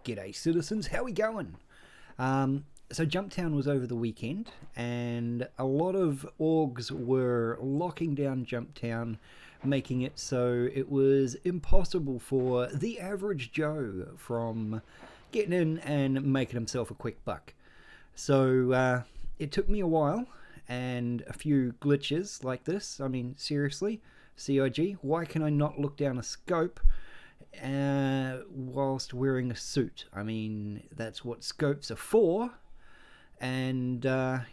G'day citizens, how we going? So Jumptown was over the weekend and a lot of orgs were locking down Jumptown, making it so it was impossible for the average Joe from getting in and making himself a quick buck. So it took me a while and a few glitches like this. I mean, seriously, CIG, why can I not look down a scope whilst wearing a suit? I mean, that's what scopes are for. And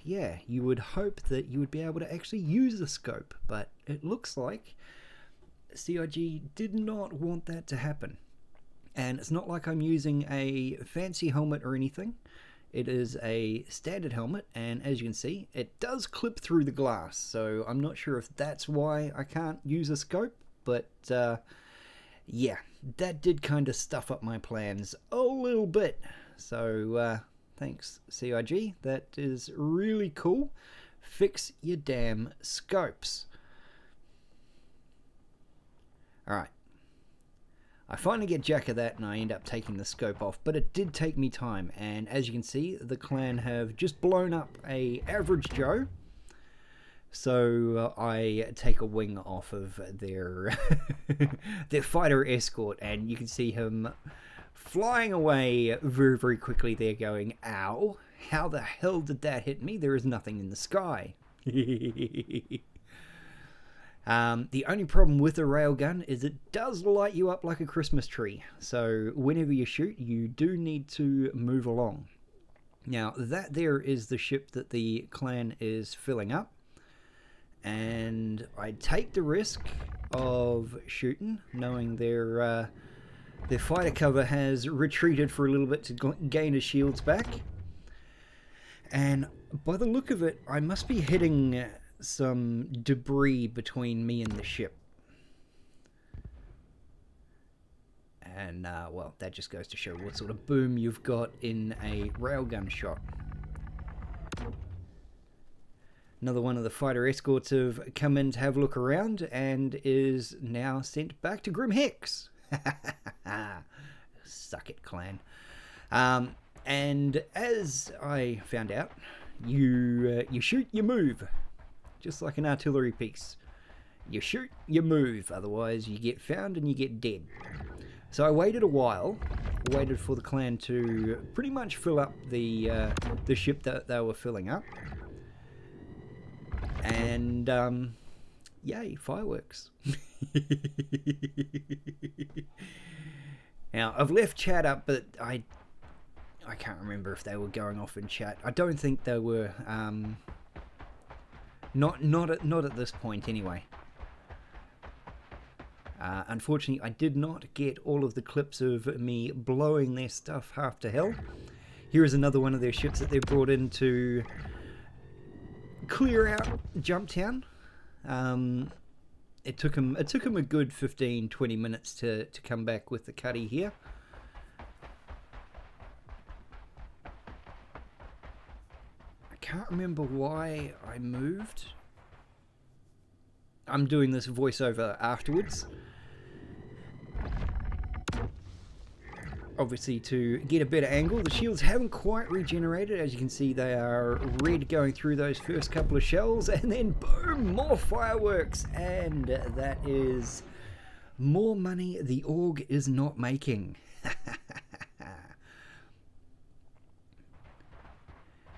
yeah, you would hope that you would be able to actually use the scope, but it looks like CIG did not want that to happen. And it's not like I'm using a fancy helmet or anything. It is a standard helmet, and as you can see, it does clip through the glass, so I'm not sure if that's why I can't use a scope, but yeah, that did kind of stuff up my plans a little bit. So thanks, CIG, that is really cool. Fix your damn scopes. Alright. I finally get jack of that and I end up taking the scope off, but it did take me time, and as you can see, the clan have just blown up a average Joe. So I take a wing off of their their fighter escort, and you can see him flying away very, very quickly there going, ow, how the hell did that hit me? There is nothing in the sky. The only problem with a railgun is it does light you up like a Christmas tree. So whenever you shoot, you do need to move along. Now, that there is the ship that the clan is filling up. And I take the risk of shooting, knowing their fighter cover has retreated for a little bit to gain his shields back. And by the look of it, I must be hitting some debris between me and the ship. And, well, that just goes to show what sort of boom you've got in a railgun shot. Another one of the fighter escorts have come in to have a look around and is now sent back to Grim Hex. Suck it, clan. And as I found out, you shoot, you move. Just like an artillery piece. You shoot, you move. Otherwise, you get found and you get dead. So I waited a while. Waited for the clan to pretty much fill up the ship that they were filling up. And, yay, fireworks. Now, I've left chat up, but I can't remember if they were going off in chat. I don't think they were... Not at this point, anyway. Unfortunately, I did not get all of the clips of me blowing their stuff half to hell. Here is another one of their ships that they brought in to clear out Jumptown. It took them a good 15-20 minutes to come back with the cuddy here. Can't remember why I moved. I'm doing this voiceover afterwards. Obviously to get a better angle. The shields haven't quite regenerated. As you can see, they are red going through those first couple of shells, and then boom, more fireworks, and that is more money the org is not making.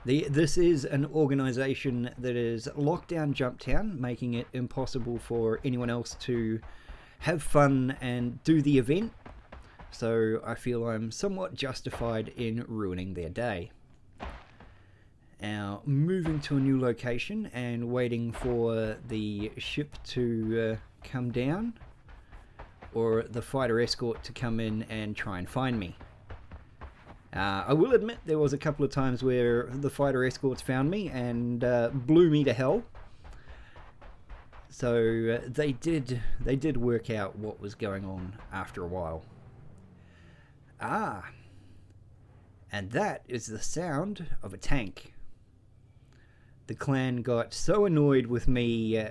This is an organization that is locked down Jumptown, making it impossible for anyone else to have fun and do the event. So I feel I'm somewhat justified in ruining their day. Now, moving to a new location and waiting for the ship to come down, or the fighter escort to come in and try and find me. I will admit there was a couple of times where the fighter escorts found me and blew me to hell. So they did work out what was going on after a while. And that is the sound of a tank. The clan got so annoyed with me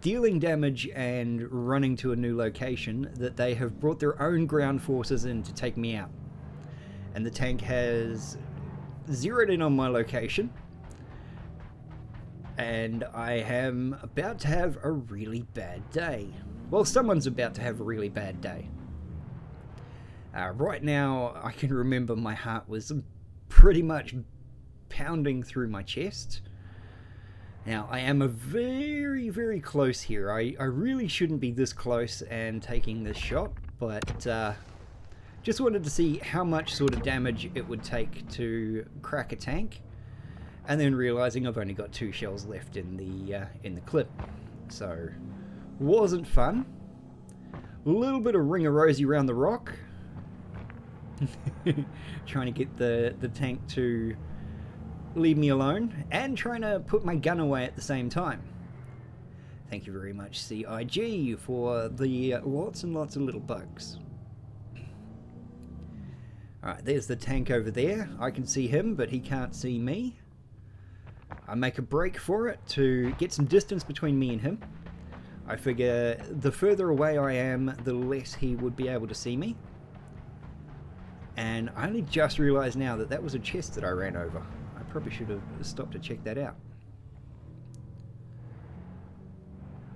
dealing damage and running to a new location that they have brought their own ground forces in to take me out. and the tank has zeroed in on my location, and I am about to have a really bad day. Well, someone's about to have a really bad day. Right now, I can remember my heart was pretty much pounding through my chest. Now, I am a very, very close here. I really shouldn't be this close and taking this shot, but just wanted to see how much sort of damage it would take to crack a tank, and then realizing I've only got 2 shells left in the clip. So, wasn't fun. A little bit of ring-a-rosy around the rock. Trying to get the tank to leave me alone, and trying to put my gun away at the same time. Thank you very much, CIG, for the lots and lots of little bugs. Alright, there's the tank over there. I can see him, but he can't see me. I make a break for it to get some distance between me and him. I figure the further away I am, the less he would be able to see me. And I only just realised now that that was a chest that I ran over. I probably should have stopped to check that out.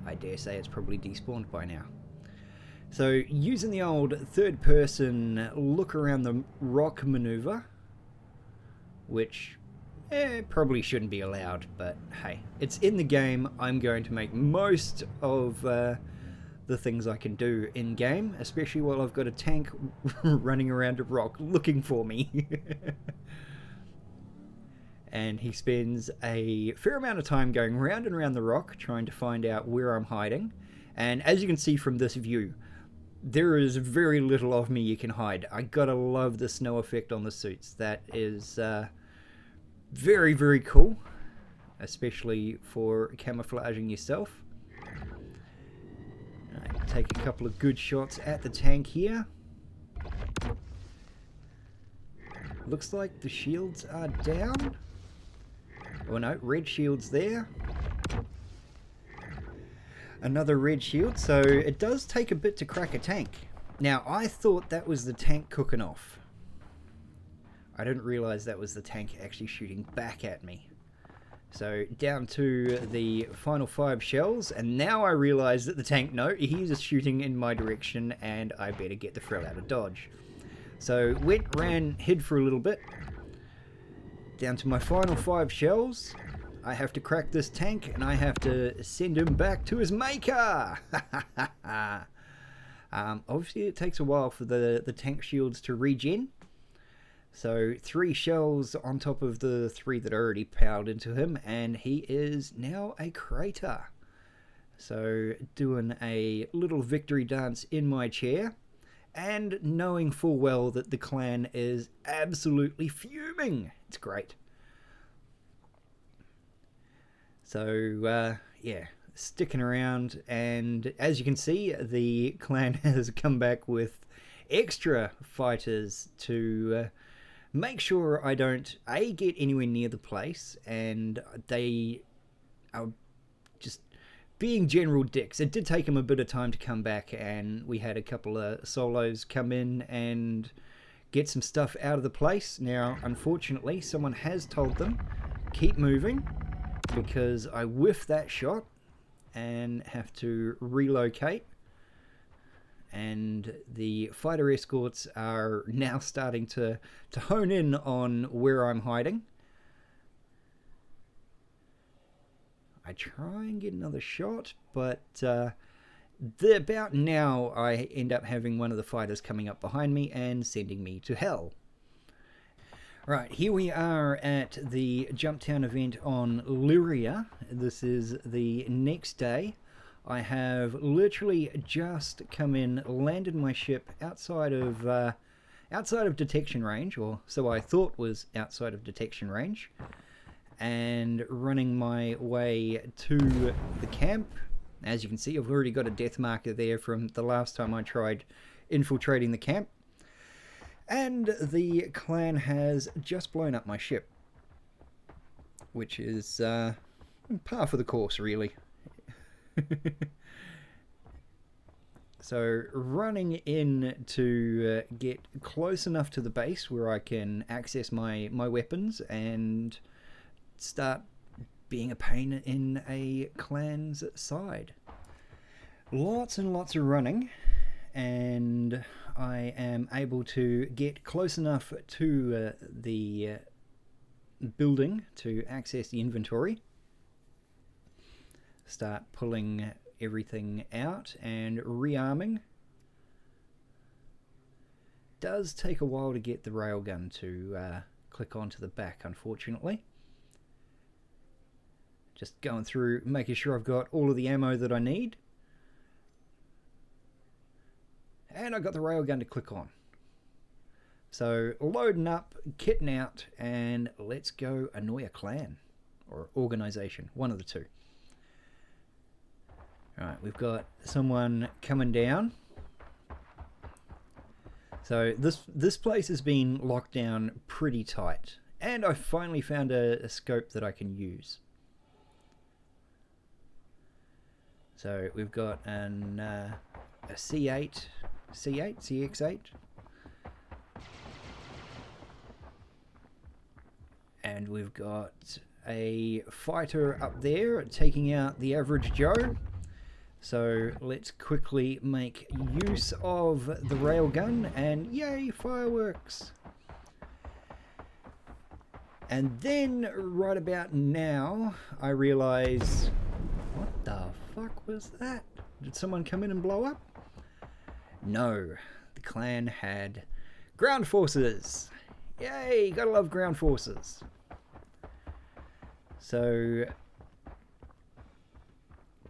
I dare say it's probably despawned by now. So, using the old third-person look around the rock maneuver, which probably shouldn't be allowed, but hey, it's in the game. I'm going to make most of the things I can do in-game, especially while I've got a tank running around a rock looking for me. And he spends a fair amount of time going round and round the rock trying to find out where I'm hiding. And as you can see from this view, there is very little of me you can hide. I gotta love the snow effect on the suits. That is very, very cool, especially for camouflaging yourself. Take a couple of good shots at the tank here. Looks like the shields are down. Oh no, red shield's there. Another red shield, so it does take a bit to crack a tank. Now, I thought that was the tank cooking off. I didn't realise that was the tank actually shooting back at me. So, down to the final 5 shells, and now I realise that the tank, no, he's shooting in my direction, and I better get the frill out of dodge. So, went, ran, hid for a little bit. Down to my final 5 shells. I have to crack this tank, and I have to send him back to his maker! Obviously, it takes a while for the tank shields to regen. So 3 shells on top of the 3 that already powered into him, and he is now a crater. So doing a little victory dance in my chair, and knowing full well that the clan is absolutely fuming. It's great. So yeah, sticking around, and as you can see, the clan has come back with extra fighters to make sure I don't, A, get anywhere near the place, and they are just being general dicks. It did take them a bit of time to come back, and we had a couple of solos come in and get some stuff out of the place. Now, unfortunately, someone has told them, keep moving, because I whiffed that shot and have to relocate. And the fighter escorts are now starting to hone in on where I'm hiding. I try and get another shot, but about now I end up having one of the fighters coming up behind me and sending me to hell. Right, here we are at the Jumptown event on Lyria. This is the next day. I have literally just come in, landed my ship outside of detection range, or so I thought was outside of detection range, and running my way to the camp. As you can see, I've already got a death marker there from the last time I tried infiltrating the camp, and the clan has just blown up my ship, which is par for the course, really. So running in to get close enough to the base where I can access my weapons and start being a pain in a clan's side. Lots and lots of running, and I am able to get close enough to the building to access the inventory. Start pulling everything out and rearming. Does take a while to get the railgun to click onto the back, unfortunately. Just going through, making sure I've got all of the ammo that I need. And I got the railgun to click on. So loading up, kitting out, and let's go annoy a clan or organization, one of the two. Alright, we've got someone coming down. So this place has been locked down pretty tight, and I finally found a scope that I can use. So we've got a CX8, and we've got a fighter up there taking out the average Joe. So let's quickly make use of the railgun, and yay, fireworks! And then right about now I realize, what the fuck was that? Did someone come in and blow up? No, the clan had ground forces. Yay, gotta love ground forces. So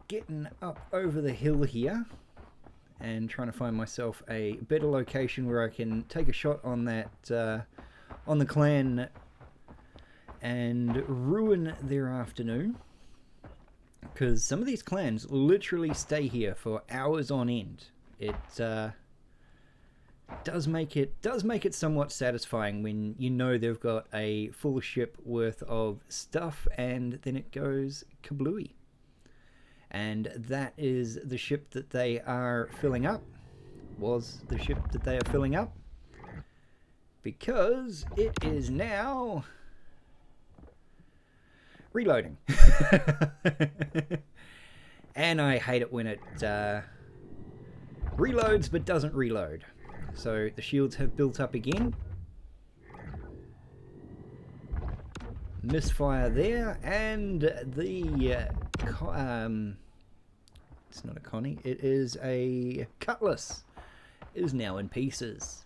getting up over the hill here and trying to find myself a better location where I can take a shot on that on the clan and ruin their afternoon, because some of these clans literally stay here for hours on end. It does make it somewhat satisfying when you know they've got a full ship worth of stuff and then it goes kablooey. And that is the ship that they are filling up. Was the ship that they are filling up. Because it is now reloading. And I hate it when it reloads but doesn't reload. So the shields have built up again. Misfire there, and the it's not a Connie, it is a Cutlass, is now in pieces.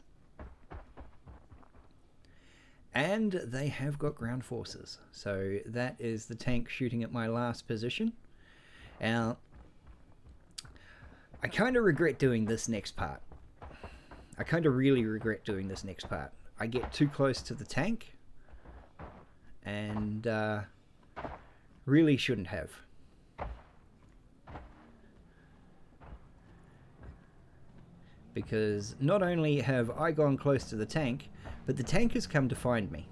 And they have got ground forces, so that is the tank shooting at my last position. Now, I kind of regret doing this next part. I kind of really regret doing this next part. I get too close to the tank, and really shouldn't have. Because not only have I gone close to the tank, but the tank has come to find me.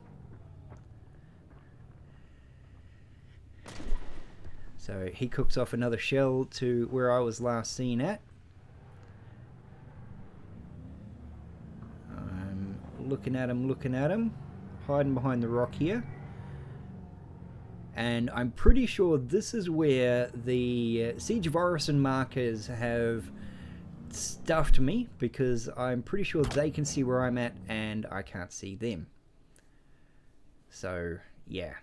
So he cooks off another shell to where I was last seen at. I'm looking at him, hiding behind the rock here. And I'm pretty sure this is where the Siege of Orison markers have stuffed me, because I'm pretty sure they can see where I'm at and I can't see them. So, yeah.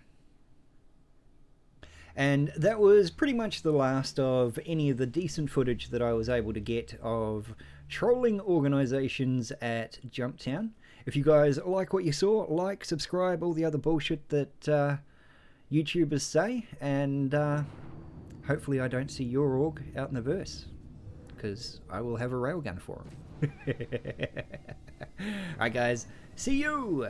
And that was pretty much the last of any of the decent footage that I was able to get of trolling organizations at Jumptown. If you guys like what you saw, like, subscribe, all the other bullshit that YouTubers say, and hopefully I don't see your org out in the verse, because I will have a railgun for them. Alright guys, see you!